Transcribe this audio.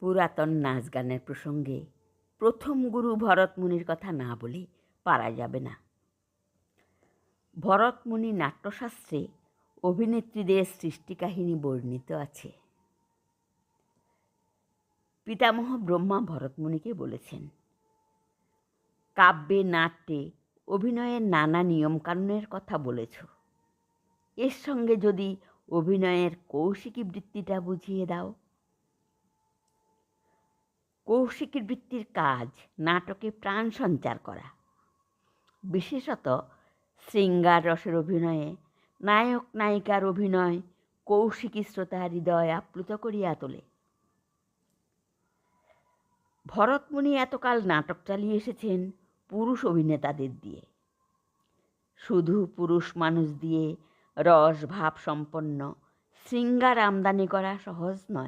পুরাতন নাচ গানের প্রসঙ্গে প্রথম গুরু ভরতমুনির কথা না বলে পারা যাবে না। ভরতমুনি নাট্যশাস্ত্রে অভিনেত্রীদের সৃষ্টিকাহিনী বর্ণিত আছে। পিতামহ ব্রহ্মা ভরতমুনিকে বলেছেন, কাব্যে নাট্যে অভিনয়ের নানা নিয়মকানুনের কথা বলেছ, এর সঙ্গে যদি অভিনয়ের কৌশিকী বৃত্তিটা বুঝিয়ে দাও। কৌশিকী বৃত্তির কাজ নাটকে প্রাণ সঞ্চার করা, বিশেষত শৃঙ্গার রসের অভিনয়ে নায়ক নায়িকার অভিনয় কৌশিকী শ্রোতার হৃদয় আপ্লুত করিয়া তোলে। ভরতমুনি এতকাল নাটক চালিয়ে এসেছেন পুরুষ অভিনেতাদের দিয়ে। শুধু পুরুষ মানুষ দিয়ে রস ভাব সম্পন্ন শৃঙ্গার আমদানি করা সহজ নয়।